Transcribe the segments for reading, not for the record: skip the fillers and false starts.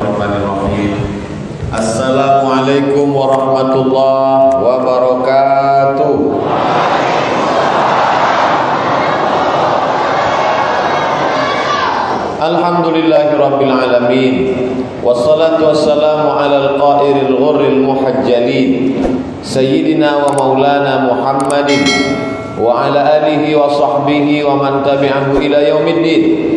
Bismillahirrahmanirrahim. Assalamualaikum warahmatullahi wabarakatuh. Alhamdulillahirabbil alamin. Wassalatu wassalamu alal qairil ghurril muhajjalin sayyidina wa maulana Muhammadin wa ala alihi wa sahbihi wa man tabi'ahu ila yaumiddin.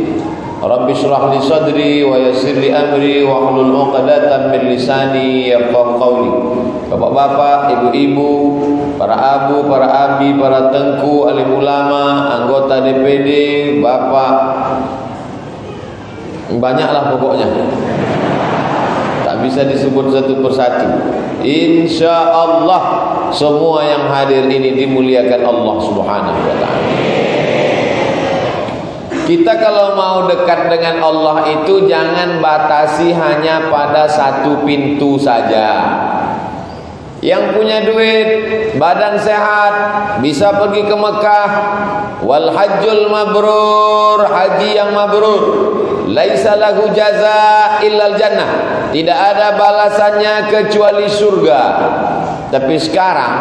Rabbi shrah li sadri wa yassir li amri wa hlul 'uqdatam min lisani yafqahu qawli. Bapak-bapak, ibu-ibu, para abu, para abi, para tengku, alim ulama, anggota DPD, bapak, banyaklah pokoknya. Tak bisa disebut satu persatu. Insya Allah semua yang hadir ini dimuliakan Allah Subhanahu wa ta'ala. Kita kalau mau dekat dengan Allah itu jangan batasi hanya pada satu pintu saja. Yang punya duit, badan sehat, bisa pergi ke Mekah. Wal hajjul mabrur, haji yang mabrur, laisa lahu jaza illal jannah. Tidak ada balasannya kecuali surga. Tapi sekarang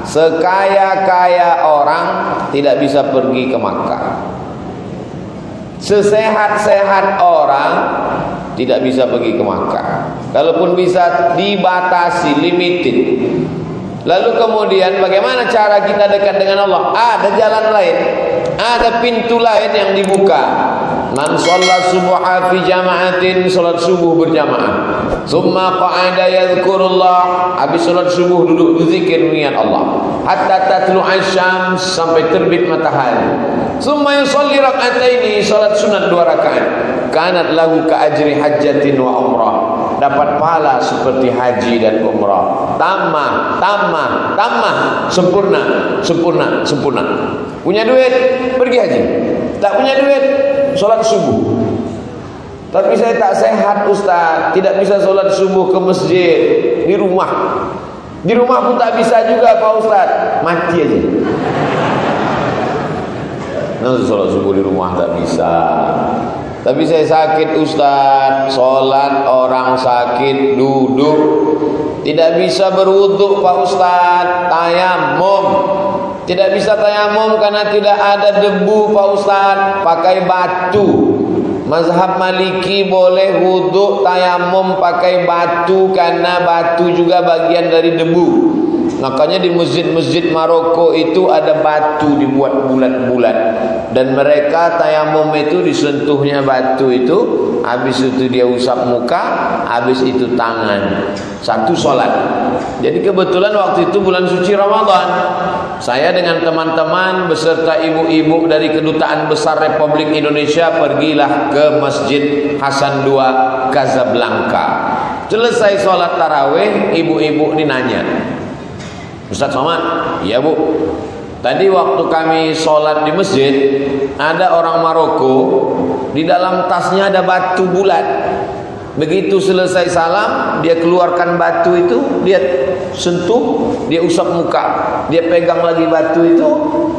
sekaya-kaya orang tidak bisa pergi ke Makkah. Sesehat-sehat orang tidak bisa pergi ke Makkah. Kalaupun bisa dibatasi, limited. Lalu kemudian bagaimana cara kita dekat dengan Allah? Ada jalan lain, ada pintu lain yang dibuka. Man shalla subha fi jama'atin, salat subuh berjamaah. Summa qa'ada yadhkurullah, habis salat subuh duduk berzikir mengingat Allah. Hatta tatlu asyams, sampai terbit matahari. Summa yusalli rak'ataini, salat sunat 2 rakaat. Kanat lahu ka ajri hajjatin wa umrah, dapat pahala seperti haji dan umrah. Tamah, tamah, tamah, sempurna, sempurna, sempurna. Punya duit, pergi haji. Tak punya duit, sholat subuh. Tapi saya tak sehat Ustaz, tidak bisa sholat subuh ke masjid, di rumah. Di rumah pun tak bisa juga Pak Ustaz, mati aja. Nanti sholat subuh di rumah tak bisa. Tapi saya sakit Ustaz, sholat orang sakit duduk, tidak bisa berwudu Pak Ustaz, tayamum. Tidak bisa tayamum karena tidak ada debu Pak Ustaz, pakai batu. Mazhab Maliki boleh wudu tayamum pakai batu karena batu juga bagian dari debu. Makanya di masjid-masjid Maroko itu ada batu dibuat bulat-bulat, dan mereka tayamum itu disentuhnya batu itu, habis itu dia usap muka, habis itu tangan, satu sholat. Jadi kebetulan waktu itu bulan suci Ramadan, saya dengan teman-teman beserta ibu-ibu dari Kedutaan Besar Republik Indonesia pergilah ke Masjid Hasan II Casablanca. Selesai sholat tarawih, ibu-ibu dinanya, Ustaz Somad, iya Bu, tadi waktu kami sholat di masjid, ada orang Maroko, di dalam tasnya ada batu bulat. Begitu selesai salam, dia keluarkan batu itu, dia sentuh, dia usap muka, dia pegang lagi batu itu,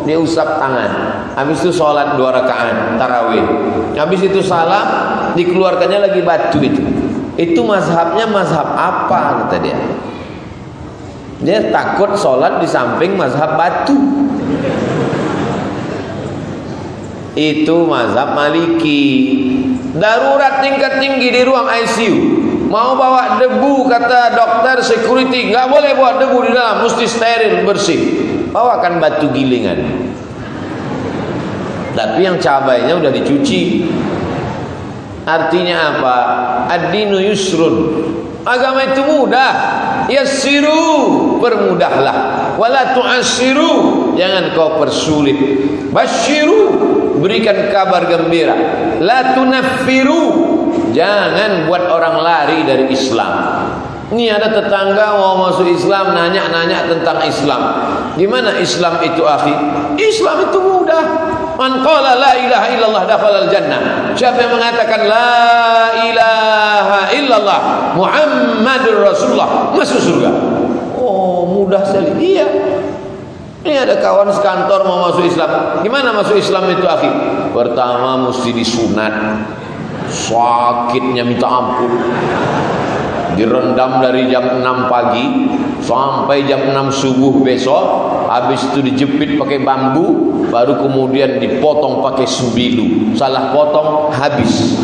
dia usap tangan. Habis itu sholat 2 rakaat tarawih. Habis itu salam, dikeluarkannya lagi batu itu. Itu mazhabnya mazhab apa kata dia? Dia takut sholat di samping mazhab batu. Itu mazhab Maliki. Darurat tingkat tinggi di ruang ICU, mau bawa debu, kata dokter security, nggak boleh bawa debu di dalam, mesti steril, bersih. Bawakan batu gilingan. Tapi yang cabainya udah dicuci. Artinya apa? Ad-dinu yusrun. Agama itu mudah. Yassiru, permudahlah. Wala tu'assiru, jangan kau persulit. Basyiru, berikan kabar gembira. La tunaffiru, jangan buat orang lari dari Islam. Ini ada tetangga mau masuk Islam, nanya-nanya tentang Islam. Gimana Islam itu akhi? Islam itu mudah. Man qala la ilaha illallah dakhalal jannah. Siapa yang mengatakan la ilaha illallah Muhammadur Rasulullah masuk surga. Oh, mudah sekali. Iya. Ini ada kawan sekantor mau masuk Islam. Gimana masuk Islam itu akhi? Pertama mesti disunat. sakitnya minta ampun. Direndam dari jam 6 pagi sampai jam 6 subuh besok. Habis itu dijepit pakai bambu, baru kemudian dipotong pakai subilu. Salah potong, habis.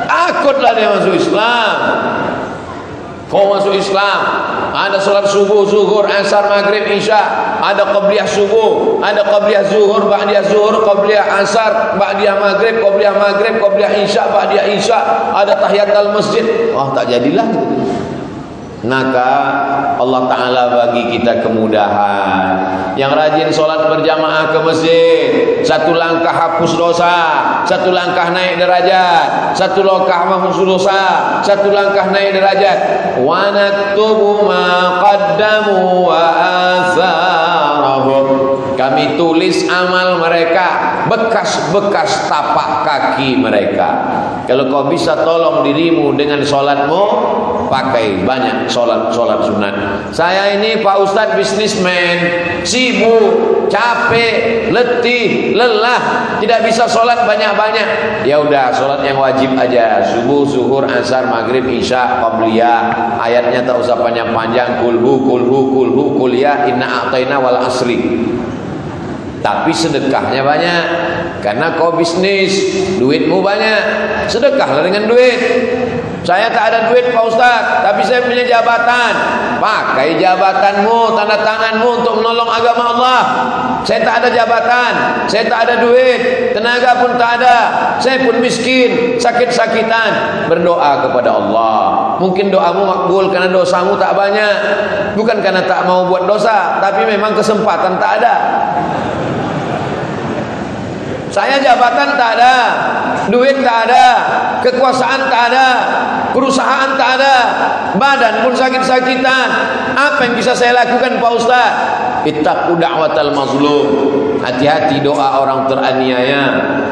Takutlah dia masuk Islam. Kau masuk Islam, ada salat subuh, zuhur, asar, maghrib, isya, ada qabliyah subuh, ada qabliyah zuhur, ba'diyah zuhur, qabliyah asar, ba'diyah maghrib, qabliyah isya, ba'diyah isya, ada tahiyatul masjid. Oh, tak jadilah. Maka Allah Ta'ala bagi kita kemudahan. Yang rajin sholat berjamaah ke masjid, satu langkah hapus dosa, satu langkah naik derajat, satu langkah mahfuz dosa, satu langkah naik derajat. Wa naktubu ma qaddamu wa atharahum. Kami tulis amal mereka, bekas-bekas tapak kaki mereka. Kalau kau bisa tolong dirimu dengan sholatmu, pakai banyak sholat sunat. Saya ini Pak Ustadz bisnismen, sibuk, capek, letih, lelah, tidak bisa sholat banyak-banyak. Ya udah, sholat yang wajib aja, subuh, zuhur, asar, maghrib, isya, qabliyah. Ayatnya tak usah panjang-panjang, kulhu, kuliah, inna a'tayna wal asri. Tapi sedekahnya banyak, karena kau bisnis, duitmu banyak, sedekahlah dengan duit. Saya tak ada duit Pak Ustaz, tapi saya punya jabatan. Pakai jabatanmu, tanda tanganmu untuk menolong agama Allah. Saya tak ada jabatan, saya tak ada duit, tenaga pun tak ada, saya pun miskin, sakit-sakitan. Berdoa kepada Allah. Mungkin doamu makbul karena dosamu tak banyak, bukan karena tak mau buat dosa, tapi memang kesempatan tak ada. Saya jabatan tak ada, duit tak ada, kekuasaan tak ada, perusahaan tak ada, badan pun sakit-sakitan. Apa yang bisa saya lakukan Pak Ustaz? Ittaqu da'watal mazlum. Hati-hati doa orang teraniaya.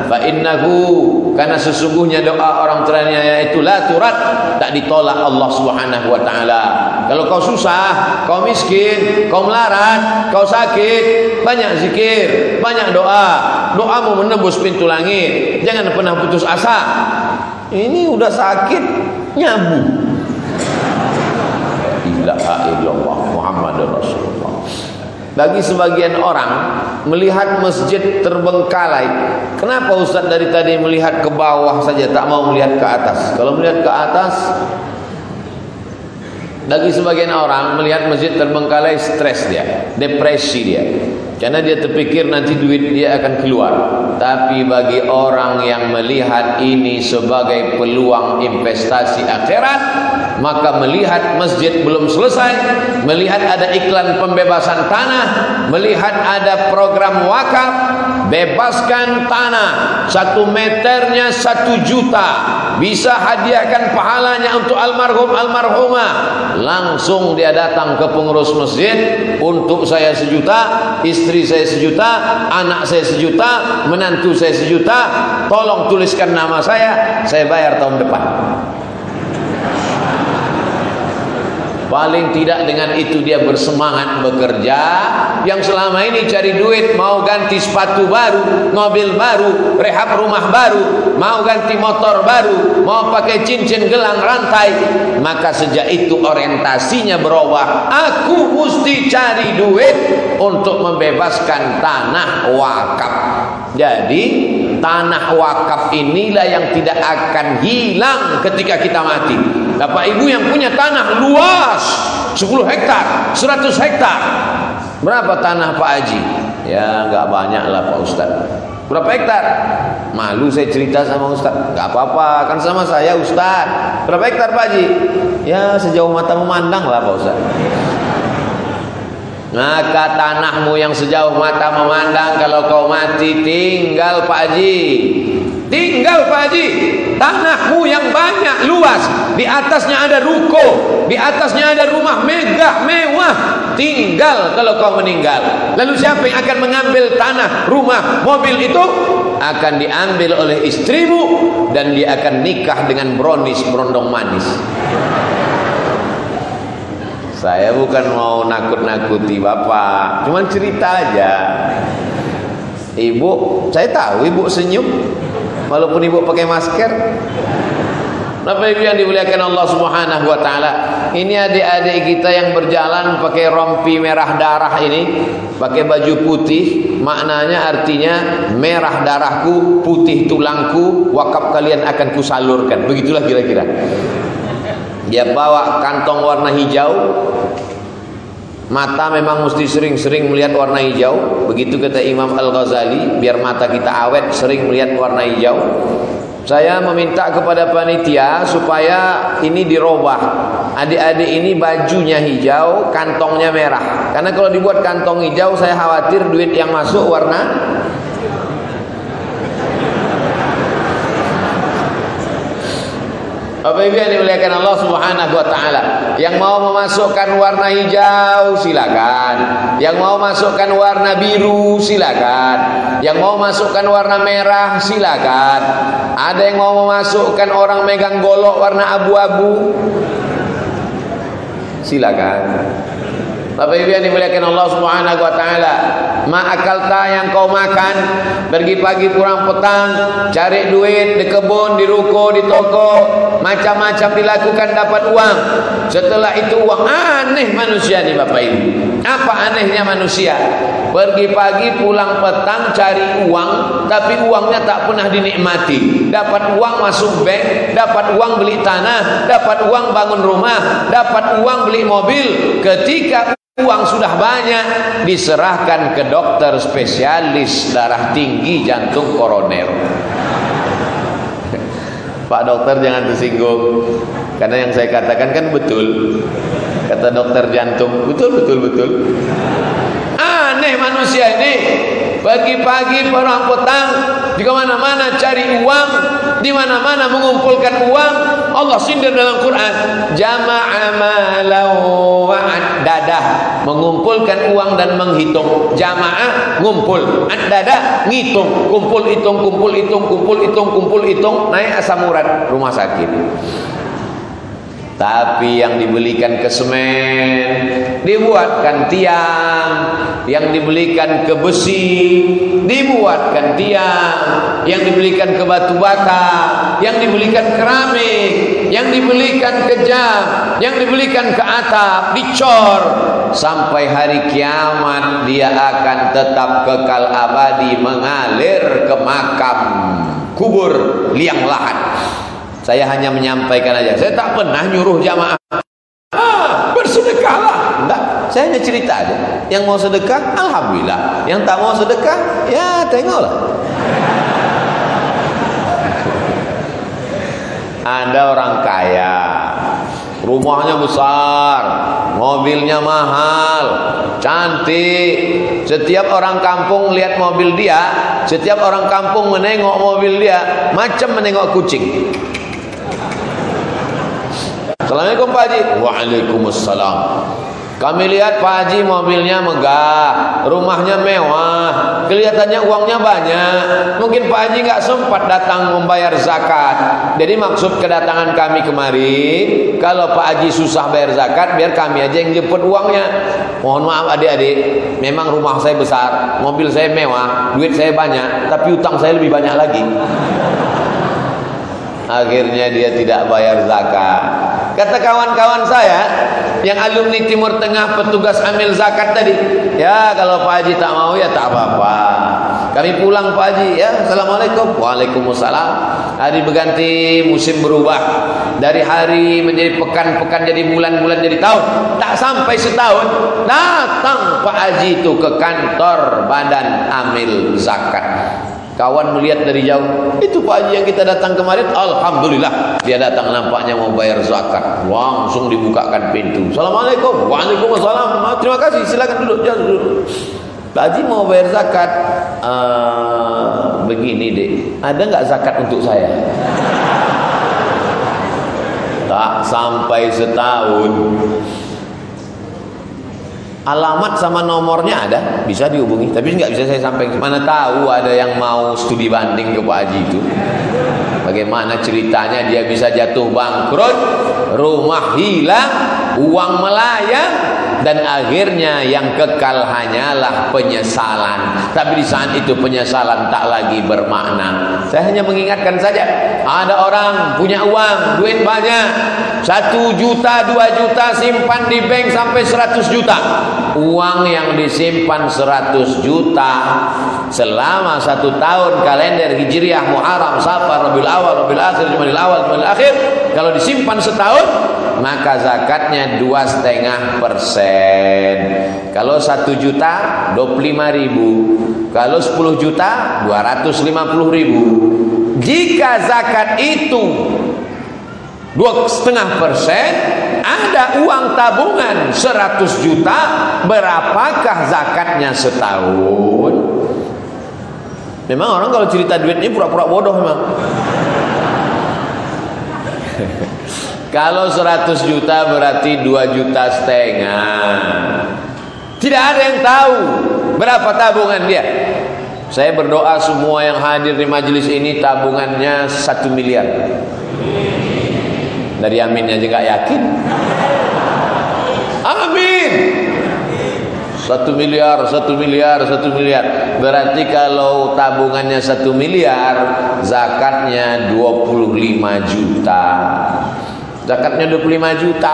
Fa innahu, karena sesungguhnya doa orang teraniaya itu la turad, tak ditolak Allah Subhanahu wa taala. Kalau kau susah, kau miskin, kau melarat, kau sakit, banyak zikir, banyak doa. Doamu menembus pintu langit. Jangan pernah putus asa. Ini udah sakit, nyabu. La ilaha illallah Muhammadur Rasulullah. Bagi sebagian orang melihat masjid terbengkalai. Kenapa Ustaz dari tadi melihat ke bawah saja, tak mau melihat ke atas? Kalau melihat ke atas, bagi sebagian orang melihat masjid terbengkalai, stres dia, depresi dia, karena dia terpikir nanti duit dia akan keluar. Tapi bagi orang yang melihat ini sebagai peluang investasi akhirat, maka melihat masjid belum selesai, melihat ada iklan pembebasan tanah, melihat ada program wakaf, bebaskan tanah 1 meternya 1 juta, bisa hadiahkan pahalanya untuk almarhum almarhumah. Langsung dia datang ke pengurus masjid, untuk saya 1 juta, istri saya 1 juta, anak saya 1 juta, menantu saya 1 juta, tolong tuliskan nama saya bayar tahun depan. Paling tidak dengan itu dia bersemangat bekerja. Yang selama ini cari duit, mau ganti sepatu baru, mobil baru, rehab rumah baru, mau ganti motor baru, mau pakai cincin gelang rantai, maka sejak itu orientasinya berubah. Aku mesti cari duit untuk membebaskan tanah wakaf. Jadi tanah wakaf inilah yang tidak akan hilang ketika kita mati. Bapak ibu yang punya tanah luas 10 hektar, 100 hektar, berapa tanah Pak Haji? Ya enggak banyak lah Pak Ustaz. Berapa hektar? Malu saya cerita sama Ustaz. Enggak apa-apa, kan sama saya Ustaz. Berapa hektar Pak Haji? Ya sejauh mata memandang lah Pak Ustaz. Maka tanahmu yang sejauh mata memandang, kalau kau mati tinggal Pak Haji, tinggal Pak Haji. Tanahmu yang banyak, luas, di atasnya ada ruko, di atasnya ada rumah megah, mewah, tinggal kalau kau meninggal. Lalu siapa yang akan mengambil tanah, rumah, mobil itu? Akan diambil oleh istrimu, dan dia akan nikah dengan brownies, berondong manis. Saya bukan mau nakut-nakuti Bapak, cuman cerita aja. Ibu, saya tahu ibu senyum. walaupun ibu pakai masker. Bapak Ibu yang dimuliakan Allah Subhanahu wa taala, ini adik-adik kita yang berjalan pakai rompi merah darah ini, pakai baju putih, maknanya artinya merah darahku, putih tulangku, wakaf kalian akan kusalurkan. Begitulah kira-kira. Dia bawa kantong warna hijau. Mata memang mesti sering-sering melihat warna hijau. Begitu kata Imam Al-Ghazali, biar mata kita awet sering melihat warna hijau. Saya meminta kepada panitia supaya ini dirubah. Adik-adik ini bajunya hijau, kantongnya merah. Karena kalau dibuat kantong hijau, saya khawatir duit yang masuk warna. Bapak Ibu yang dimuliakan Allah Subhanahu wa taala, yang mau memasukkan warna hijau silakan, yang mau masukkan warna biru silakan, yang mau masukkan warna merah silakan. Ada yang mau memasukkan orang megang golok warna abu-abu silakan. Bapak Ibu yang dimuliakan Allah Subhanahu wa taala, ma'akalta yang kau makan, pergi pagi pulang petang, cari duit di kebun, di ruko, di toko, macam-macam dilakukan dapat uang. Setelah itu uang, aneh manusia nih Bapak Ibu. Apa anehnya manusia? Pergi pagi pulang petang cari uang, tapi uangnya tak pernah dinikmati. Dapat uang masuk bank, dapat uang beli tanah, dapat uang bangun rumah, dapat uang beli mobil. Ketika uang sudah banyak, diserahkan ke dokter spesialis darah tinggi, jantung, koroner. Pak dokter jangan tersinggung, karena yang saya katakan kan betul. Kata dokter jantung, betul. Aneh manusia ini. Pagi-pagi pulang petang di mana-mana cari uang, di mana-mana mengumpulkan uang. Allah sindir dalam Quran, jama'a malau wa'addadah, mengumpulkan uang dan menghitung. Jamaah ngumpul, addada ngitung, kumpul hitung, naik asam urat rumah sakit. Tapi yang dibelikan ke semen, dibuatkan tiang, yang dibelikan ke besi, dibuatkan tiang, yang dibelikan ke batu bata, yang dibelikan keramik, yang dibelikan ke jam, yang dibelikan ke atap, dicor. Sampai hari kiamat dia akan tetap kekal abadi mengalir ke makam kubur liang lahat. Saya hanya menyampaikan aja. Saya tak pernah nyuruh jamaah bersedekahlah. Enggak, saya hanya cerita aja. Yang mau sedekah, alhamdulillah. Yang tak mau sedekah, ya tengoklah. Ada orang kaya, rumahnya besar, mobilnya mahal, cantik. Setiap orang kampung lihat mobil dia, setiap orang kampung menengok mobil dia, macam menengok kucing. Assalamualaikum Pak Haji. Waalaikumsalam. Kami lihat Pak Haji mobilnya megah, rumahnya mewah, kelihatannya uangnya banyak. Mungkin Pak Haji nggak sempat datang membayar zakat. Jadi maksud kedatangan kami kemari, kalau Pak Haji susah bayar zakat, biar kami aja yang jemput uangnya. Mohon maaf adik-adik, memang rumah saya besar, mobil saya mewah, duit saya banyak, tapi utang saya lebih banyak lagi. Akhirnya dia tidak bayar zakat. Kata kawan-kawan saya yang alumni Timur Tengah petugas amil zakat tadi, ya kalau Pak Haji tak mau ya tak apa-apa. Kami pulang Pak Haji, ya Assalamualaikum. Waalaikumsalam. Hari berganti, musim berubah. Dari hari menjadi pekan, pekan jadi bulan, bulan jadi tahun. Tak sampai setahun, datang Pak Haji itu ke kantor badan amil zakat. Kawan melihat dari jauh, itu Pak Haji yang kita datang kemarin. Alhamdulillah, dia datang nampaknya mau bayar zakat. Langsung dibukakan pintu. Assalamualaikum. Waalaikumsalam. Terima kasih, silakan duduk. Ya, duduk. Pak Haji mau bayar zakat. Begini dek, ada nggak zakat untuk saya? Tak sampai setahun. Alamat sama nomornya ada, bisa dihubungi, tapi nggak bisa saya sampaikan. Mana tahu ada yang mau studi banding ke Pak Haji itu. Bagaimana ceritanya dia bisa jatuh bangkrut, rumah hilang, uang melayang, dan akhirnya yang kekal hanyalah penyesalan. Tapi di saat itu penyesalan tak lagi bermakna. Saya hanya mengingatkan saja, ada orang punya uang, duit banyak, 1 juta, 2 juta simpan di bank sampai 100 juta. Uang yang disimpan 100 juta selama 1 tahun kalender Hijriah, Muharram, Safar, Rabiul Awal, Rabiul Akhir, Jumadil Awal, Jumadil Akhir, kalau disimpan setahun, maka zakatnya 2,5%. Kalau 1 juta 25.000, kalau 10 juta 250.000. Jika zakat itu 2,5%, ada uang tabungan 100 juta, berapakah zakatnya setahun? Memang orang kalau cerita duit ini pura-pura bodoh memang. Kalau 100 juta berarti 2,5 juta. Tidak ada yang tahu berapa tabungan dia. Saya berdoa semua yang hadir di majelis ini tabungannya 1 miliar. Dari aminnya aja gak yakin. Amin. 1 miliar, 1 miliar, 1 miliar. Berarti kalau tabungannya 1 miliar, zakatnya 25 juta. Zakatnya 25 juta.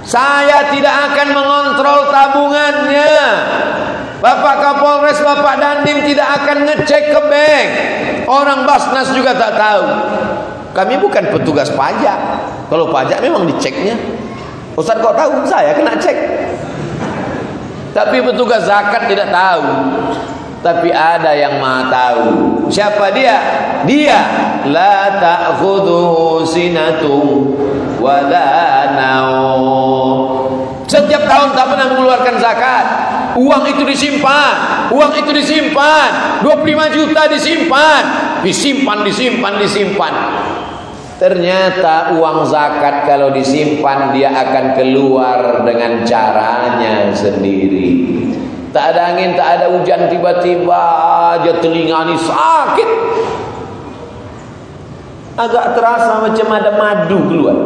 Saya tidak akan mengontrol tabungannya. Bapak Kapolres, Bapak Dandim tidak akan ngecek ke bank. Orang Basnas juga tak tahu. Kami bukan petugas pajak. Kalau pajak memang diceknya. Ustaz kok tahu? Saya kena cek. Tapi petugas zakat tidak tahu. Tapi ada yang Maha tahu. Siapa dia? Dia la ta'khudhuhu sinatun wa la naum. Setiap tahun tak pernah mengeluarkan zakat. Uang itu disimpan, uang itu disimpan, 25 juta disimpan, disimpan. Ternyata uang zakat kalau disimpan dia akan keluar dengan caranya sendiri. Tak ada angin, tak ada hujan, tiba-tiba aja telinga ini sakit. Agak terasa macam ada madu keluar.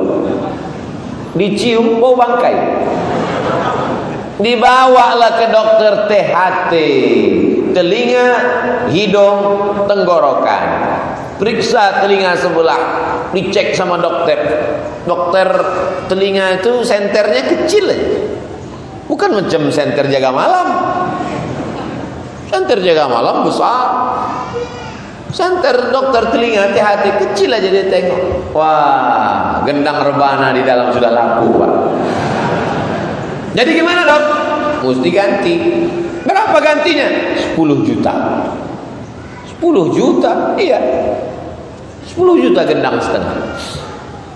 Dicium bau bangkai. Dibawalah ke dokter THT, telinga, hidung, tenggorokan. Periksa telinga sebelah, dicek sama dokter. Dokter telinga itu senternya kecil aja. Bukan macam senter jaga malam. Senter jaga malam besar. Senter dokter telinga THT kecil aja dia tengok. Wah, gendang rebana di dalam sudah laku, Pak. Jadi gimana, Dok? Mesti ganti. Berapa gantinya? 10 juta. 10 juta? Iya. 10 juta gendang setengah.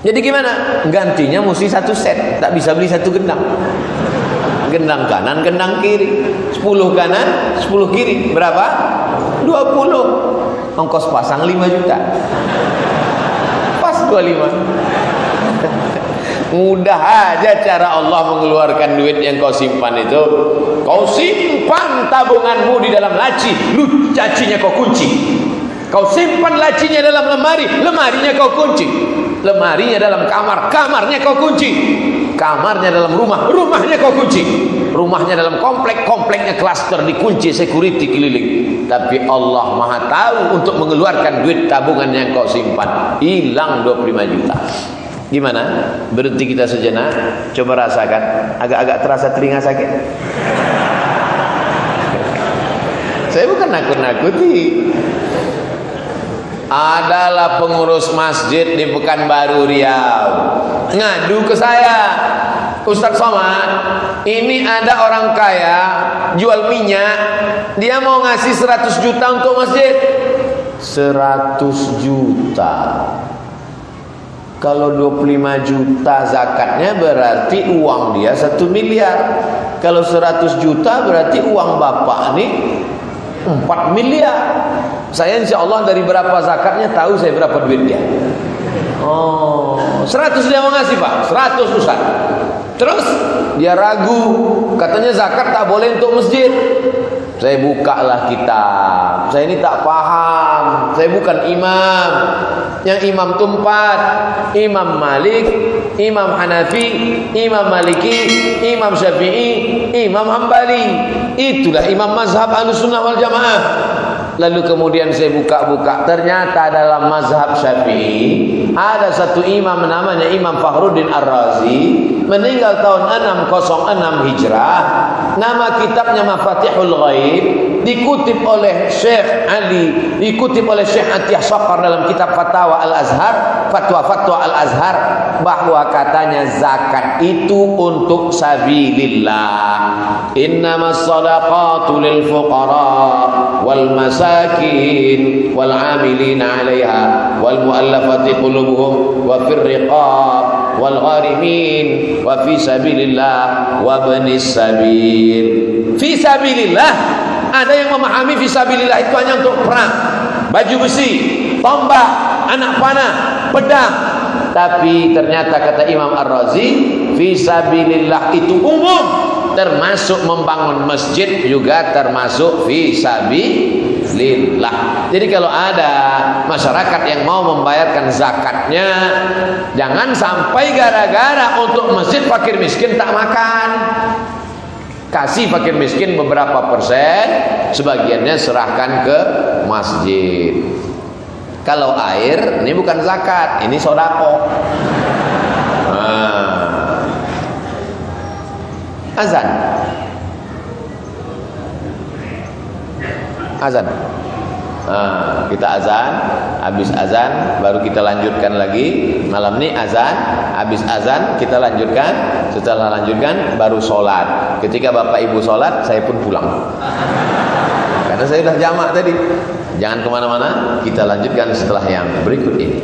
Jadi gimana? Gantinya mesti 1 set. Tak bisa beli 1 gendang. Gendang kanan, gendang kiri. 10 kanan, 10 kiri. Berapa? 20. Ongkos pasang 5 juta. Pas 25. Mudah aja cara Allah mengeluarkan duit yang kau simpan itu. Kau simpan tabunganmu di dalam laci, lacinya kau kunci. Kau simpan lacinya dalam lemari, lemarinya kau kunci. Lemarinya dalam kamar, kamarnya kau kunci. Kamarnya dalam rumah, rumahnya kau kunci. Rumahnya dalam komplek, kompleknya klaster dikunci, security keliling. Tapi Allah Maha tahu untuk mengeluarkan duit tabungan yang kau simpan. Hilang 25 juta. Gimana? Berhenti kita sejenak, coba rasakan. Agak-agak terasa telinga sakit. Saya bukan nakut-nakuti. Adalah pengurus masjid di Pekanbaru Riau ngadu ke saya, Ustaz Somad, ini ada orang kaya jual minyak, dia mau ngasih 100 juta untuk masjid. 100 juta. Kalau 25 juta zakatnya berarti uang dia 1 miliar. Kalau 100 juta berarti uang bapak nih 4 miliar. Saya insya Allah dari berapa zakatnya tahu saya berapa duit dia. Oh, 100 dia mau ngasih, Pak. 100 Ustaz. Terus dia ragu, katanya zakat tak boleh untuk masjid. Saya bukalah kitab. Saya ini tak paham, saya bukan imam. Yang imam itu 4, Imam Malik, Imam Hanafi, Imam Maliki, Imam Syafi'i, Imam Hambali. Itulah imam mazhab Ahlussunnah wal Jamaah. Lalu kemudian saya buka-buka, ternyata dalam mazhab Syafi'i ada satu imam namanya Imam Fakhruddin Ar-Razi, meninggal tahun 606 Hijrah. Nama kitabnya Mafatihul Ghaib, dikutip oleh Syekh Ali, dikutip oleh Syekh Atiyah Saqar dalam kitab Fatwa Al-Azhar, Fatwa Al-Azhar, bahwa katanya zakat itu untuk sabilillah. Innamas shadaqatu lil fuqara wal masakin wal 'amilina 'alaiha wal mu'allafati qulubuhum wa fir riqab wal gharimin wa fi sabilillah wa ibnis sabil. Fi sabilillah, ada yang memahami fi sabilillah itu hanya untuk perang, baju besi, tombak, anak panah, pedang. Tapi ternyata kata Imam Ar-Razi, fi sabilillah itu umum, termasuk membangun masjid juga termasuk fi sabilillah. Jadi kalau ada masyarakat yang mau membayarkan zakatnya, jangan sampai gara-gara untuk masjid fakir miskin tak makan. Kasih fakir miskin beberapa persen, sebagiannya serahkan ke masjid. Kalau air, ini bukan zakat, ini sodako. Azan. Azan. Kita azan, habis azan baru kita lanjutkan lagi. Malam ini azan, habis azan kita lanjutkan. Setelah lanjutkan baru sholat. Ketika bapak ibu sholat, saya pun pulang. Karena saya sudah jamak tadi. Jangan kemana-mana, kita lanjutkan setelah yang berikut ini.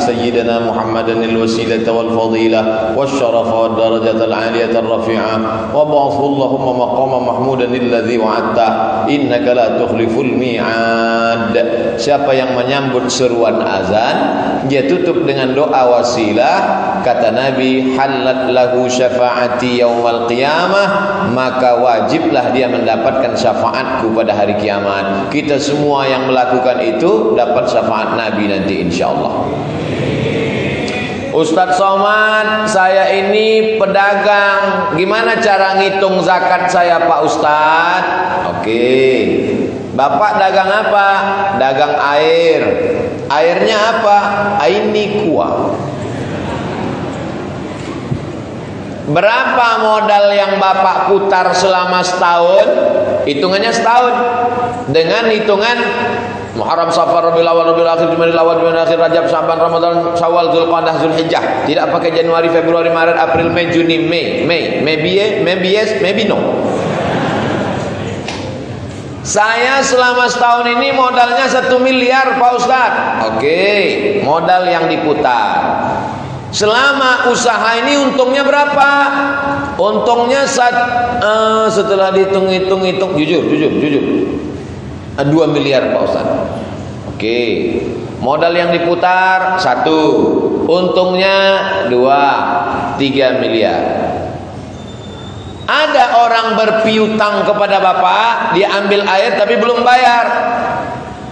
سيدنا محمدا الوسيلة والفضيلة والشرف والدرجة العالية الرفيعة وابعثه اللهم مقام محمودا الذي وعدته إنك لا تخلف الميعاد. Siapa yang menyambut seruan azan, dia tutup dengan doa wasilah. Kata Nabi, halat lahu syafaati yaumal qiyamah, maka wajiblah dia mendapatkan syafaatku pada hari kiamat. Kita semua yang melakukan itu dapat syafaat Nabi nanti insyaallah. Ustadz Somad, saya ini pedagang, gimana cara ngitung zakat saya Pak Ustadz? Oke, Bapak dagang apa? Dagang air. Airnya apa? Aini kuah. Berapa modal yang Bapak putar selama setahun? Hitungannya setahun. Dengan hitungan Muharram, Safar, Rabiul Awal, Rabiul Akhir, Jumadil Awal, Jumadil Akhir, Rajab, Sya'ban, Ramadan, Syawal, Zulqa'dah, Zulhijjah. Tidak pakai Januari, Februari, Maret, April, Mei, Juni, Mei. Maybe yes, maybe no. Saya selama setahun ini modalnya 1 miliar Pak Ustadz. Oke, modal yang diputar. Selama usaha ini untungnya berapa? Untungnya setelah dihitung-hitung, jujur 2 miliar Pak Ustaz. Oke, modal yang diputar 1, untungnya 2, 3 miliar. Ada orang berpiutang kepada Bapak, dia ambil air tapi belum bayar.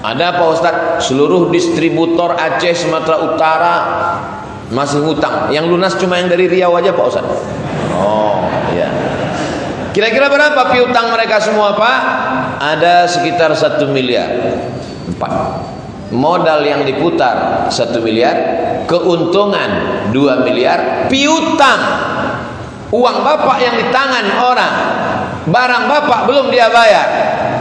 Ada Pak Ustaz, seluruh distributor Aceh, Sumatera Utara masih hutang. Yang lunas cuma yang dari Riau aja Pak Ustaz. Oh iya. Kira-kira berapa piutang mereka semua Pak? Ada sekitar 1 miliar 4. Modal yang diputar 1 miliar, keuntungan 2 miliar, piutang uang Bapak yang di tangan orang, barang Bapak belum dia bayar,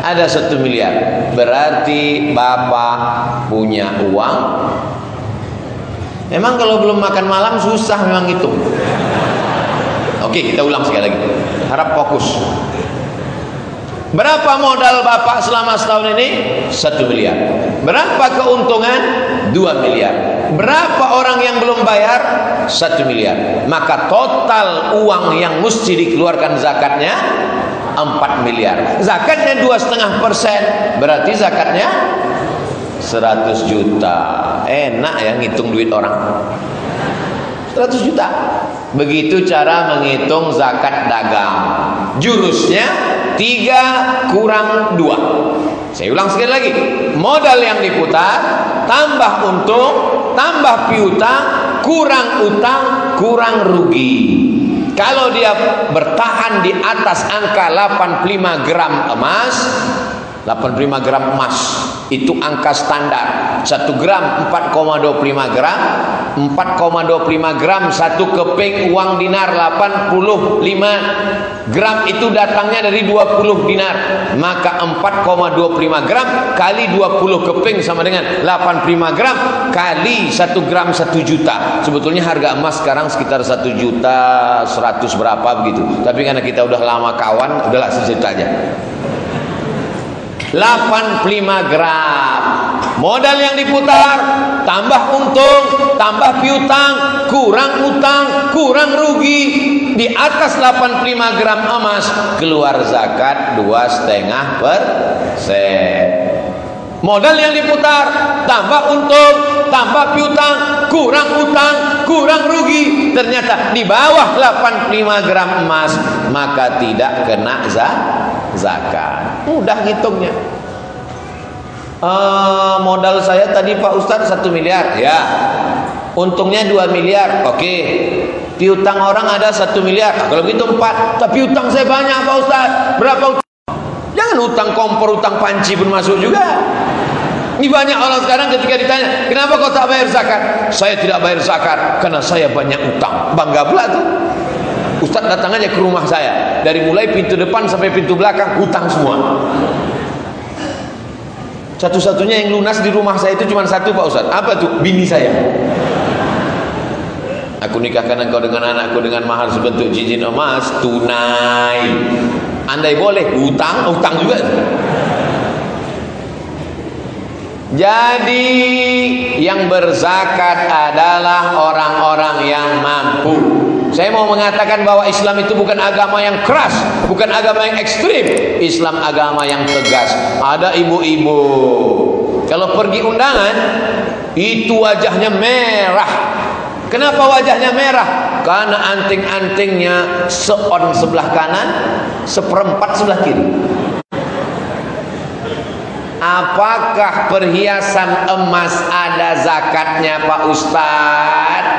ada 1 miliar. Berarti Bapak punya uang. Memang kalau belum makan malam susah memang itu. Oke, kita ulang sekali lagi. Harap fokus. Berapa modal Bapak selama setahun ini? 1 miliar. Berapa keuntungan? 2 miliar. Berapa orang yang belum bayar? 1 miliar. Maka total uang yang mesti dikeluarkan zakatnya 4 miliar. Zakatnya 2,5%. Berarti zakatnya 100 juta. Enak ya ngitung duit orang. 100 juta. Begitu cara menghitung zakat dagang. Jurusnya 3 kurang 2. Saya ulang sekali lagi. Modal yang diputar, tambah untung, tambah piutang, kurang utang, kurang rugi. Kalau dia bertahan di atas angka 85 gram emas, 85 gram emas itu angka standar. 1 gram 4,25 gram, 4,25 gram 1 keping uang dinar. 85 gram itu datangnya dari 20 dinar. Maka 4,25 gram kali 20 keping sama dengan 85 gram kali 1 gram 1 juta. Sebetulnya harga emas sekarang sekitar 1 juta 100 berapa begitu. Tapi karena kita udah lama kawan, udahlah 1 juta aja. 85 gram. Modal yang diputar, tambah untung, tambah piutang, kurang utang, kurang rugi. Di atas 85 gram emas keluar zakat 2,5%. Modal yang diputar, tambah untung, tambah piutang, kurang utang, kurang rugi. Ternyata di bawah 85 gram emas, maka tidak kena zakat. Mudah ngitungnya. Modal saya tadi Pak Ustadz 1 miliar, ya. Untungnya 2 miliar, oke. Piutang orang ada 1 miliar, kalau begitu 4. Tapi utang saya banyak Pak Ustadz. Berapa utang? Jangan utang kompor, utang panci pun masuk juga. Ini banyak orang sekarang ketika ditanya, kenapa kau tak bayar zakat? Saya tidak bayar zakat karena saya banyak utang. Bangga pula tuh. Ustadz datang aja ke rumah saya, dari mulai pintu depan sampai pintu belakang utang semua. Satu-satunya yang lunas di rumah saya itu cuma satu Pak Ustadz. Apa tuh? Bini saya. Aku nikahkan engkau dengan anakku dengan mahar sebentuk cincin emas tunai. Andai boleh utang juga. Jadi yang berzakat adalah orang-orang yang mampu. Saya mau mengatakan bahwa Islam itu bukan agama yang keras, bukan agama yang ekstrim. Islam agama yang tegas. Ada ibu-ibu kalau pergi undangan itu wajahnya merah. Kenapa wajahnya merah? Karena anting-antingnya seon sebelah kanan, seperempat sebelah kiri. Apakah perhiasan emas ada zakatnya Pak Ustadz?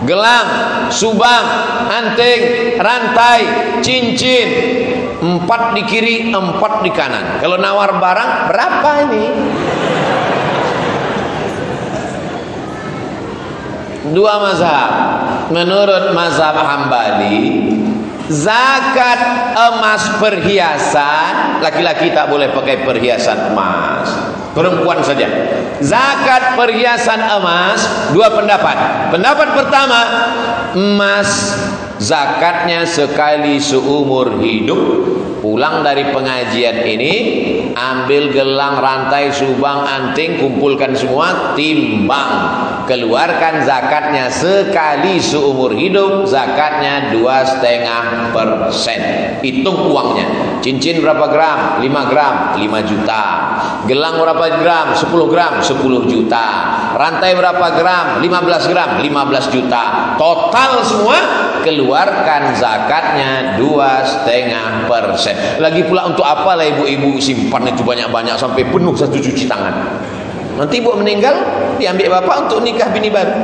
Gelang, subang, anting, rantai, cincin, 4 di kiri, 4 di kanan. Kalau nawar barang berapa ini? 2 mazhab. Menurut mazhab Hambali, zakat emas perhiasan, laki-laki tak boleh pakai perhiasan emas, perempuan saja. Zakat perhiasan emas, 2 pendapat. Pendapat pertama, emas zakatnya sekali seumur hidup. Pulang dari pengajian ini, ambil gelang, rantai, subang, anting, kumpulkan semua, timbang, keluarkan zakatnya sekali seumur hidup. Zakatnya 2,5%. Hitung uangnya. Cincin berapa gram? 5 gram, 5 juta. Gelang berapa gram? 10 gram, 10 juta. Rantai berapa gram? 15 gram, 15 juta. Total semua keluarkan zakatnya 2,5%. Lagi pula untuk apalah ibu-ibu simpan itu banyak-banyak sampai penuh 1 cuci tangan. Nanti ibu meninggal diambil bapak untuk nikah bini baru.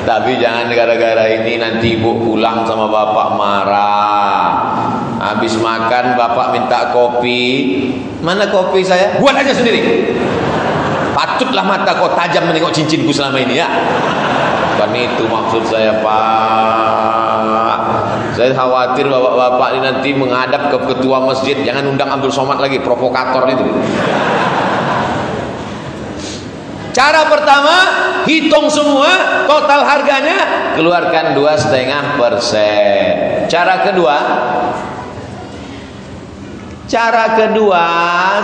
Tapi jangan gara-gara ini nanti ibu pulang sama bapak marah. Habis makan bapak minta kopi. Mana kopi saya? Buat aja sendiri. Patutlah mata kau tajam menengok cincinku selama ini ya. Bukan itu maksud saya Pak. Saya khawatir bapak-bapak ini nanti menghadap ke ketua masjid. Jangan undang Abdul Somad lagi, provokator itu. Cara pertama, hitung semua total harganya, keluarkan 2,5%. Cara kedua,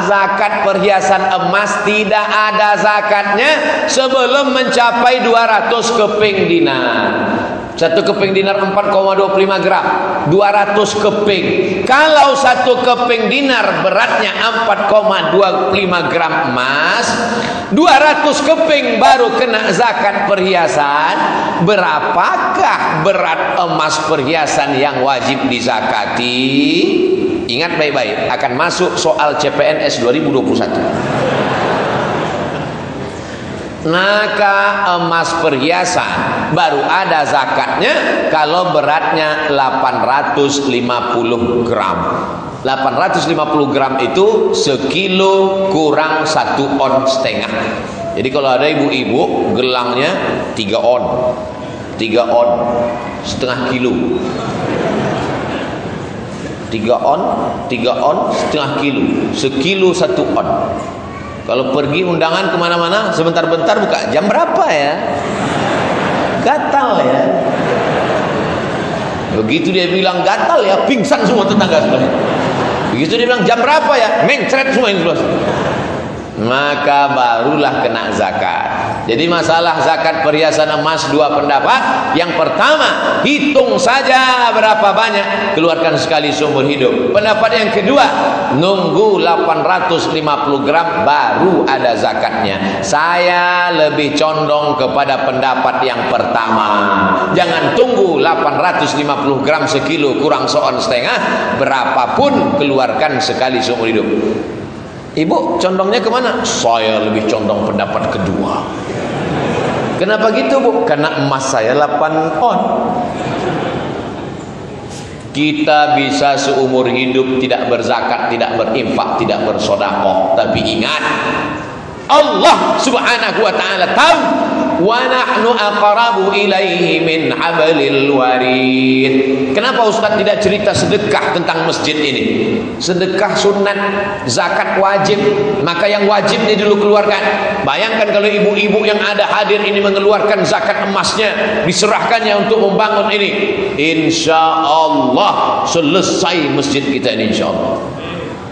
zakat perhiasan emas tidak ada zakatnya sebelum mencapai 200 keping dinar. 1 keping dinar 4,25 gram, 200 keping. Kalau 1 keping dinar beratnya 4,25 gram emas, 200 keping baru kena zakat perhiasan. Berapakah berat emas perhiasan yang wajib dizakati? Ingat baik-baik, akan masuk soal CPNS 2021. Maka emas perhiasan baru ada zakatnya kalau beratnya 850 gram. 850 gram itu sekilo kurang 1,5 on. Jadi kalau ada ibu-ibu gelangnya 3 on, 3 on setengah kilo. 3 on setengah kilo, sekilo 1 on. Kalau pergi undangan kemana-mana, sebentar-bentar buka, jam berapa ya? Gatal ya. Begitu dia bilang gatal ya, pingsan semua tetangga sebelah. Begitu dia bilang jam berapa ya, mencret semua yang sebelah. Maka barulah kena zakat. Jadi masalah zakat perhiasan emas dua pendapat. Yang pertama, hitung saja berapa banyak, keluarkan sekali seumur hidup. Pendapat yang kedua, nunggu 850 gram baru ada zakatnya. Saya lebih condong kepada pendapat yang pertama. Jangan tunggu 850 gram sekilo kurang seon setengah, berapapun keluarkan sekali seumur hidup. Ibu condongnya kemana? Saya lebih condong pendapat kedua. Kenapa gitu Bu? Karena emas saya 8 on. Kita bisa seumur hidup tidak berzakat, tidak berinfak, tidak bersedekah. Tapi ingat, Allah subhanahu wa ta'ala tahu. Wa nahnu aqrabu ilaihi min hablil warid. Kenapa Ustaz tidak cerita sedekah tentang masjid ini? Sedekah sunat, zakat wajib. Maka yang wajib ini dulu keluarkan. Bayangkan kalau ibu-ibu yang ada hadir ini mengeluarkan zakat emasnya, diserahkannya untuk membangun ini. Insya Allah selesai masjid kita ini, insya Allah.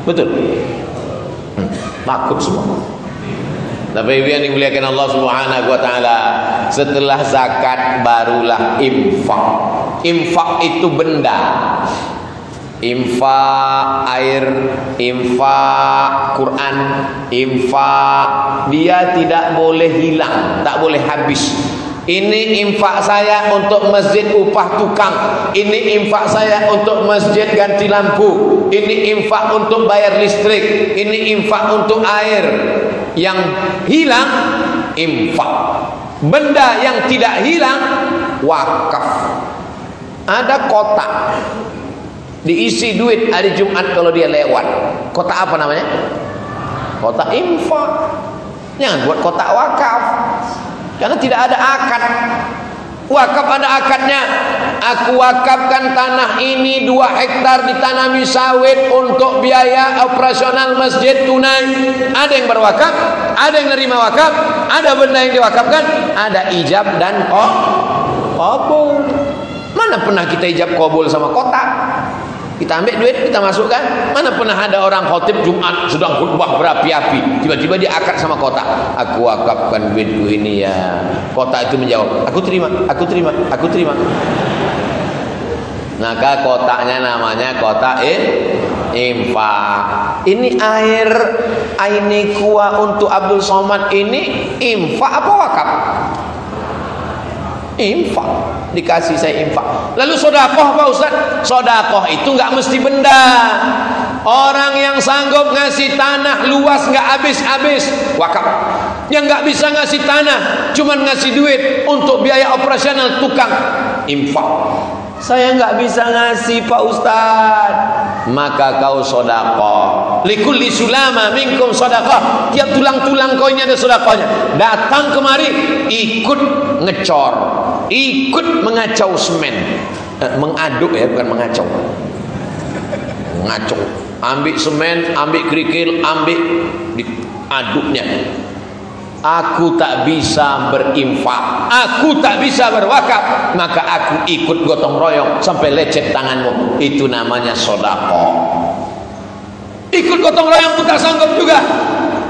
Betul? Takut semua. Tapi yang dimuliakan Allah Subhanahu wa taala, setelah zakat barulah infak. Infak itu benda. Infak air, infak Quran, infak, dia tidak boleh hilang, tak boleh habis. Ini infak saya untuk masjid upah tukang. Ini infak saya untuk masjid ganti lampu. Ini infak untuk bayar listrik. Ini infak untuk air. Yang hilang infak. Benda yang tidak hilang wakaf. Ada kotak diisi duit hari Jumat kalau dia lewat. Kotak apa namanya? Kotak infak. Jangan buat kotak wakaf, karena tidak ada akad. Wakaf ada akadnya. Aku wakafkan tanah ini 2 hektar ditanami sawit untuk biaya operasional masjid tunai. Ada yang berwakaf, ada yang nerima wakaf, ada benda yang diwakafkan, ada ijab dan qabul. Mana pernah kita ijab qabul sama kotak? Kita ambil duit, kita masukkan. Mana pernah ada orang khotib Jumat sedang khutbah berapi-api, tiba-tiba dia akad sama kotak. Aku wakafkan duitku ini ya. Kotak itu menjawab, aku terima, aku terima, aku terima. Maka kotaknya namanya kotak infak. Ini air Aini Kuah untuk Abdul Somad ini infak apa wakaf? Infak. Dikasih saya infak. Lalu sedekah Pak Ustaz? Sedekah itu enggak mesti benda. Orang yang sanggup ngasih tanah luas enggak habis-habis, wakaf. Yang enggak bisa ngasih tanah, cuman ngasih duit untuk biaya operasional tukang, infak. Saya enggak bisa ngasih Pak Ustaz, maka kau sedekah. Likulli sulama minkum sedekah. Tiap tulang-tulang kau ini ada sedekahnya. Datang kemari, ikut ngecor, ikut mengacau semen, mengaduk ya, bukan mengacau. Mengacau. Ambil semen, ambil kerikil, ambil diaduknya. Aku tak bisa berinfak, aku tak bisa berwakaf, maka aku ikut gotong royong sampai lecet tanganmu. Itu namanya sedekah. Ikut gotong royong pun tak sanggup juga.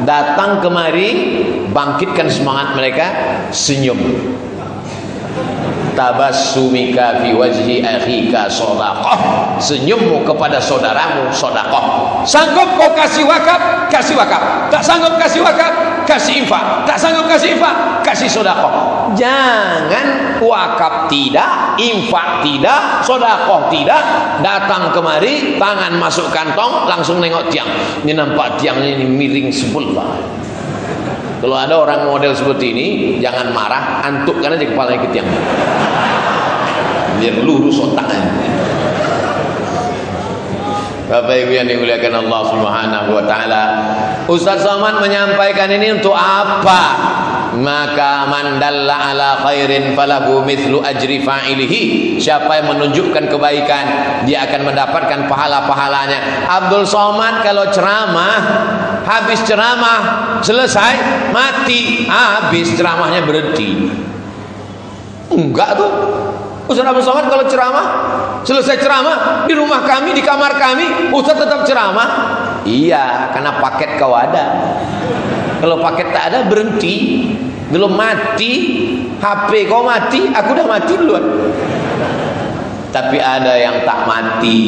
Datang kemari, bangkitkan semangat mereka, senyum. Tabassumika fi wajhi akhika sedekah. Senyummu kepada saudaramu sedekah. Sanggup kau kasih wakaf, kasih wakaf. Tak sanggup kasih wakaf, kasih infak. Tak sanggup kasih infak, kasih sedekah. Jangan wakaf tidak, infak tidak, sedekah tidak. Datang kemari, tangan masuk kantong, langsung nengok tiang. Ini nampak tiangnya ini miring sebelah. Kalau ada orang model seperti ini, jangan marah, antukkan aja kepalanya ke tiang, biar lurus otaknya. Bapak Ibu yang dimuliakan Allah Subhanahu wa taala, Ustaz Somad menyampaikan ini untuk apa? Maka man dalla ala khairin falahu mithlu ajri fa'ilihi. Siapa yang menunjukkan kebaikan, dia akan mendapatkan pahala-pahalanya. Abdul Somad kalau ceramah, habis ceramah selesai, mati, habis ceramahnya berhenti. Enggak tuh. Ustaz Abdul Somad kalau ceramah, selesai ceramah di rumah kami, di kamar kami, Ustaz tetap ceramah. Iya, karena paket kau ada. Kalau paket tak ada, berhenti. Belum mati, HP kau mati, aku udah mati duluan. Tapi ada yang tak mati.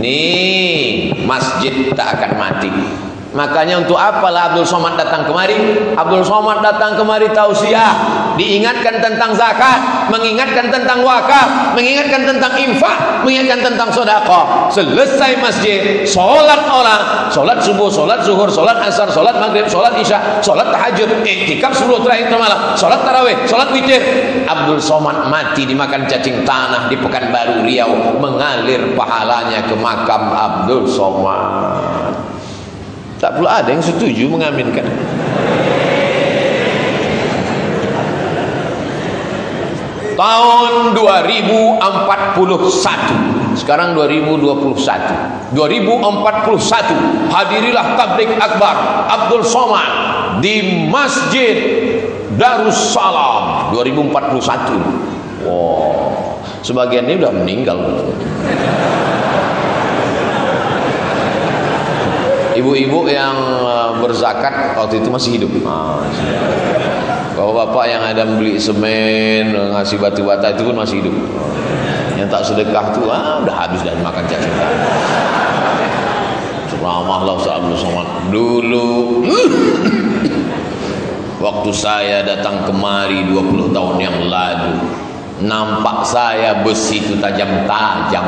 Nih, masjid tak akan mati. Makanya untuk apalah Abdul Somad datang kemari? Abdul Somad datang kemari tausiah, diingatkan tentang zakat, mengingatkan tentang wakaf, mengingatkan tentang infak, mengingatkan tentang sedekah. Selesai masjid, solat orang, solat subuh, solat zuhur, solat asar, solat maghrib, solat isya, solat tahajud, iktikaf 10 terakhir malam, solat tarawih, solat witir. Abdul Somad mati dimakan cacing tanah di Pekanbaru Riau, mengalir pahalanya ke makam Abdul Somad. Tak perlu ada yang setuju mengaminkan. Tahun 2041, sekarang 2021, 2041 hadirilah tabligh akbar Abdul Somad di Masjid Darussalam 2041. Wow, sebagian ini udah meninggal. Ibu-ibu yang berzakat waktu itu masih hidup. Bapak-bapak yang ada beli semen, ngasih batu bata itu pun masih hidup. Yang tak sedekah itu udah habis dan makan cacing tanah. Ceramahlah Ustaz Abdul Somad dulu. Waktu saya datang kemari 20 tahun yang lalu, nampak saya besi itu tajam-tajam.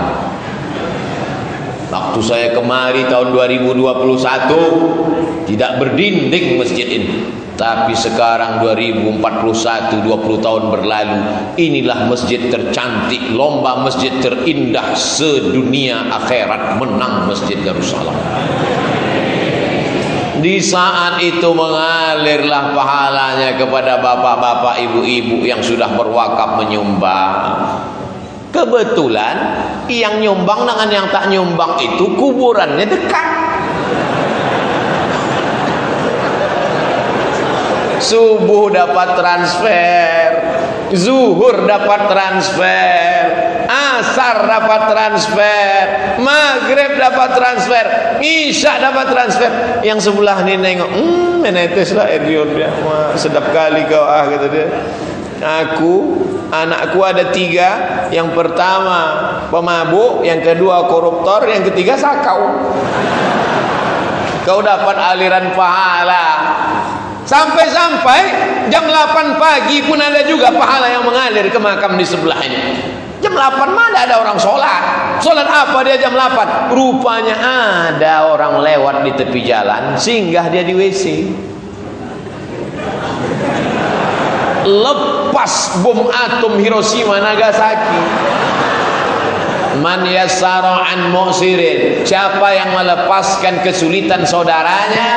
Waktu saya kemari tahun 2021 tidak berdinding masjid ini. Tapi sekarang 2041, 20 tahun berlalu, inilah masjid tercantik, lomba masjid terindah sedunia akhirat, menang Masjid Darussalam. Di saat itu mengalirlah pahalanya kepada bapak-bapak, ibu-ibu yang sudah berwakaf menyumbang. Kebetulan yang nyumbang dengan yang tak nyumbang itu kuburannya dekat. Subuh dapat transfer, zuhur dapat transfer, asar dapat transfer, maghrib dapat transfer, isya dapat transfer. Yang sebelah ni nengok, menetes lah Edion dia, wah, sedap kali kau kata dia. Anakku ada 3. Yang pertama pemabuk, yang kedua koruptor, yang ketiga sakau. Kau dapat aliran pahala. Sampai-sampai jam 8 pagi pun ada juga pahala yang mengalir ke makam di sebelah ini. Jam 8 mana ada orang sholat. Sholat apa dia jam 8? Rupanya ada orang lewat di tepi jalan, singgah dia di WC, lepas bom atom Hiroshima Nagasaki. Man yassara an mu'sirin, siapa yang melepaskan kesulitan saudaranya,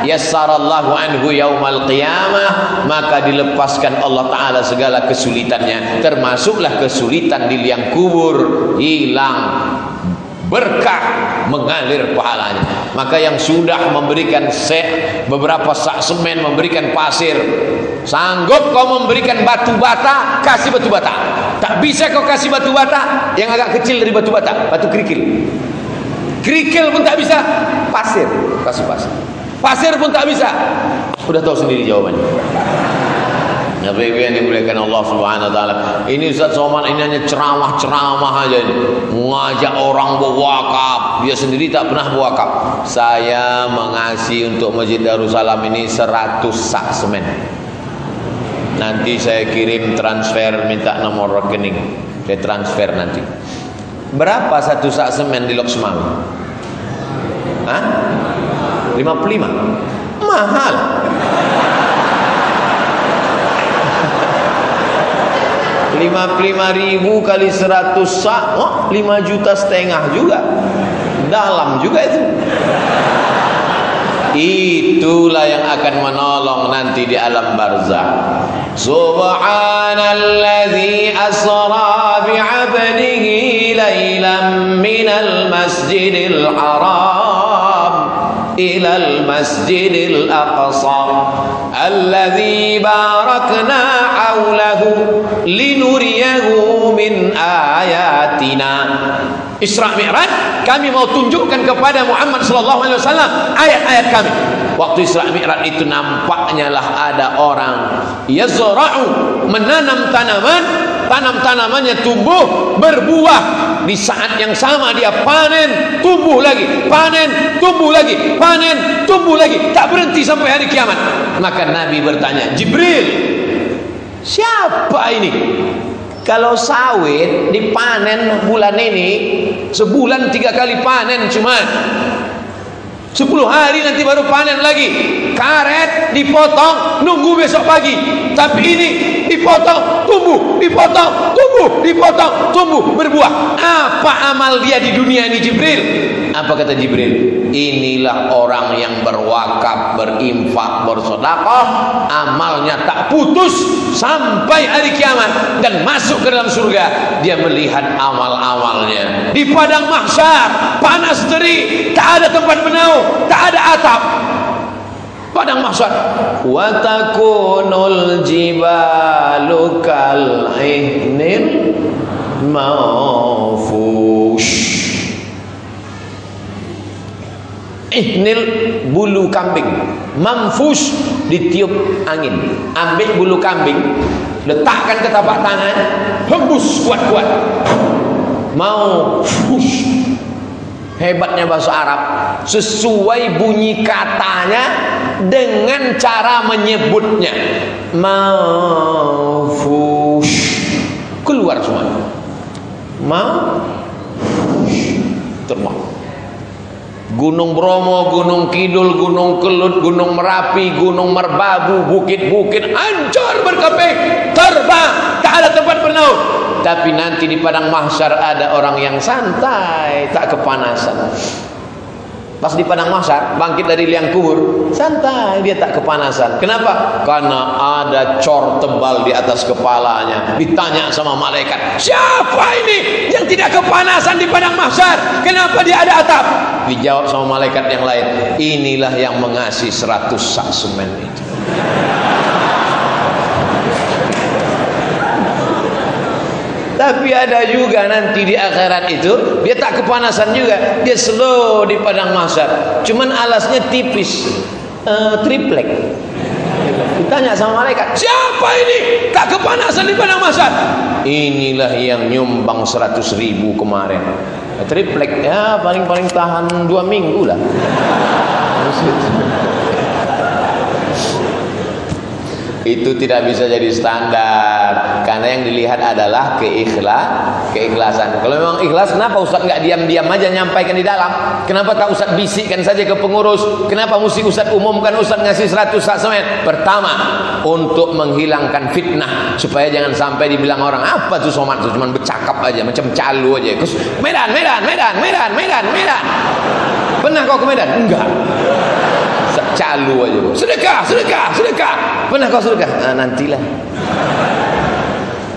yassarallahu anhu yaumal qiyamah, maka dilepaskan Allah Ta'ala segala kesulitannya, termasuklah kesulitan di liang kubur, hilang berkah, mengalir pahalanya. Maka yang sudah memberikan beberapa sak semen, memberikan pasir, sanggup kau memberikan batu bata, kasih batu bata. Tak bisa kau kasih batu bata yang agak kecil dari batu bata, batu kerikil. Kerikil pun tak bisa, pasir, kasih pasir. Pasir pun tak bisa. Sudah tahu sendiri jawabannya. Nabi yang dimuliakan Allah Subhanahu wa taala. Ini Ustaz Somad ini hanya ceramah-ceramah aja ini. Mengajak orang berwakaf, dia sendiri tak pernah berwakaf. Saya mengasih untuk Masjid Darussalam ini 100 sak semen. Nanti saya kirim transfer, minta nomor rekening. Saya transfer nanti. Berapa 1 sak semen di Lok Semau? 55. Mahal. 55.000 kali 100 sak, 5,5 juta juga. Dalam juga itu. Itulah yang akan menolong nanti di alam barzakh. Subhanalladzi asra bi'abdihi lailan minal masjidil haram ilal masjidil aqsa alladzi barakna haulahu linuriyahu min ayatina. Isra Mi'raj, kami mau tunjukkan kepada Muhammad sallallahu alaihi wasallam ayat-ayat kami. Waktu Isra Mi'raj itu nampaknya lah ada orang yazra'u, menanam tanaman, tanam-tanamannya tumbuh berbuah. Di saat yang sama dia panen, tumbuh lagi, panen, tumbuh lagi, panen, tumbuh lagi, tak berhenti sampai hari kiamat. Maka Nabi bertanya, Jibril, siapa ini? Kalau sawit dipanen bulan ini, sebulan 3 kali panen cuman 10 hari nanti baru panen lagi. Karet dipotong, nunggu besok pagi. Tapi ini dipotong, tumbuh, dipotong, tumbuh, dipotong, tumbuh, berbuah. Apa amal dia di dunia ini, Jibril? Apa kata Jibril? Inilah orang yang berwakaf, berinfak, bersedekah, amalnya tak putus sampai hari kiamat dan masuk ke dalam surga. Dia melihat amal-amalnya di padang mahsyar, panas terik, tak ada tempat bernaung, tak ada atap. Padang mahsyar, wa takunul jibalu kal ihnil manfush. Ihnil bulu kambing, manfush ditiup angin. Ambil bulu kambing, letakkan ke tapak tangan, hembus kuat-kuat, mau fush. Hebatnya bahasa Arab, sesuai bunyi katanya dengan cara menyebutnya. Manfush, keluar semua. Manfush, terbang. Gunung Bromo, Gunung Kidul, Gunung Kelut, Gunung Merapi, Gunung Merbabu, bukit-bukit hancur berkeping, terbang, tak ada tempat bernaung. Tapi nanti di padang mahsyar ada orang yang santai, tak kepanasan. Pas di padang mahsyar, bangkit dari liang kubur, santai, dia tak kepanasan. Kenapa? Karena ada cor tebal di atas kepalanya. Ditanya sama malaikat, siapa ini yang tidak kepanasan di padang mahsyar? Kenapa dia ada atap? Dijawab sama malaikat yang lain, inilah yang mengasihi 100 sak semen itu. Tapi ada juga nanti di akhirat itu dia tak kepanasan juga, dia slow di padang mahsyar, cuman alasnya tipis, triplek. Ditanya sama malaikat, siapa ini tak kepanasan di padang mahsyar? Inilah yang nyumbang 100.000 kemarin. Triplek ya paling-paling tahan 2 minggu lah. Itu tidak bisa jadi standar, karena yang dilihat adalah keikhlasan. Kalau memang ikhlas, kenapa Ustaz nggak diam-diam aja nyampaikan di dalam? Kenapa tak Ustaz bisikkan saja ke pengurus? Kenapa mesti Ustaz umumkan Ustaz ngasih 100 sak semen? Pertama, untuk menghilangkan fitnah, supaya jangan sampai dibilang orang apa tuh somad tuh cuma bercakap aja macam calu aja. Terus Medan. Pernah kau ke Medan? Enggak. Calu aja. Sedekah. Pernah kau sedekah? Nah, nantilah.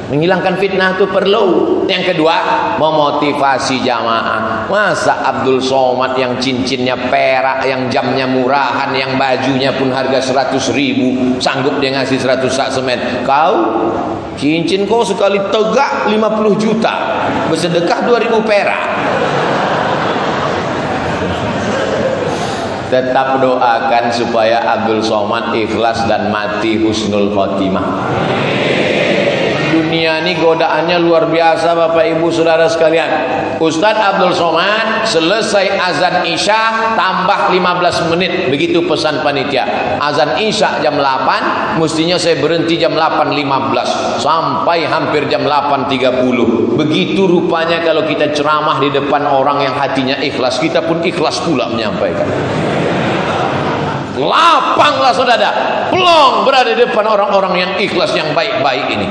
Menghilangkan fitnah itu perlu. Yang kedua, memotivasi jamaah. Masa Abdul Somad yang cincinnya perak, yang jamnya murahan, yang bajunya pun harga 100.000, sanggup dia ngasih 100 sak semen? Kau cincin kau sekali tegak 50 juta, bersedekah 2.000 perak. Tetap doakan supaya Abdul Somad ikhlas dan mati husnul khotimah. Dunia ini godaannya luar biasa Bapak Ibu Saudara sekalian. Ustadz Abdul Somad selesai azan Isya tambah 15 menit, begitu pesan panitia. Azan Isya jam 8, mestinya saya berhenti jam 8.15 sampai hampir jam 8.30. Begitu rupanya kalau kita ceramah di depan orang yang hatinya ikhlas, kita pun ikhlas pula menyampaikan. Lapanglah saudara, pelong berada di depan orang-orang yang ikhlas, yang baik-baik ini.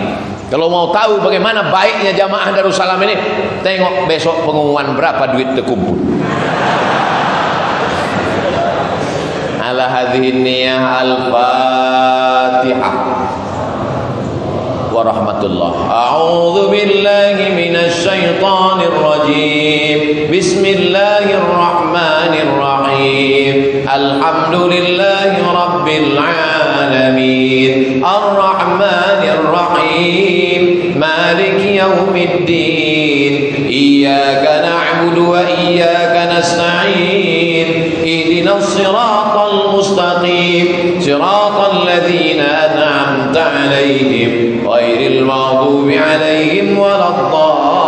Kalau mau tahu bagaimana baiknya jamaah Darussalam ini, tengok besok pengumuman berapa duit terkumpul. Ala hadhihi niyah al-Fatihah. Warahmatullah. A'udzu billahi minasy syaithanir rajim. Bismillahirrahmanirrahim. alhamdulillahi rabbil alamin arrahmanir rahim maliki yaumiddin iyyaka na'budu wa iyyaka nasta'in ihdinas siratal mustaqim siratal ladzina an'amta 'alaihim ghairil maghdubi 'alaihim waladdallin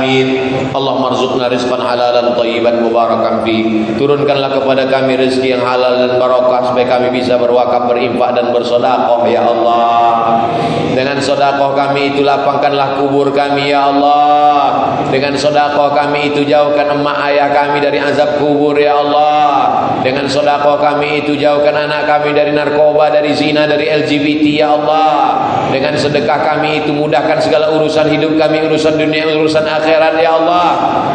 amin. Allahumma arzuqna rizqan halalan thayyiban mubarakan fi. Turunkanlah kepada kami rezeki yang halal dan barakah supaya kami bisa berwakaf, berinfak dan bersedekah ya Allah. Dengan sedekah kami itu lapangkanlah kubur kami ya Allah. Dengan sedekah kami itu jauhkan emak ayah kami dari azab kubur ya Allah. Dengan sedekah kami itu jauhkan anak kami dari narkoba, dari zina, dari LGBT ya Allah. Dengan sedekah kami itu mudahkan segala urusan hidup kami, urusan dunia, urusan akhirat ya Allah.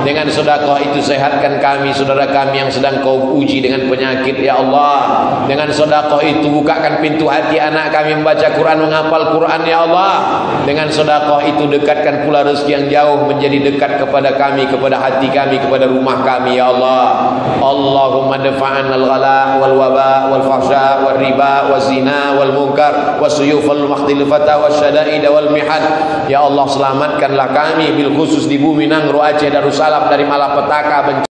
Dengan sedekah itu sehatkan kami, saudara kami yang sedang kau uji dengan penyakit ya Allah. Dengan sedekah itu bukakan pintu hati anak kami membaca Quran, menghafal Quran ya Allah. Dengan sedekah itu dekatkan pula rezeki yang jauh menjadi dekat kepada kami, kepada hati kami, kepada rumah kami ya Allah. Allahumma dafa'an al-ghala wal waba wal fahsya wal riba wal zina wal munkar wasuyuf wal makhtilifata wasyada'id wal mihan. Ya Allah, selamatkanlah kami bil khusus di bumi Nangro, Aceh, Darussalam dari malapetaka, bencana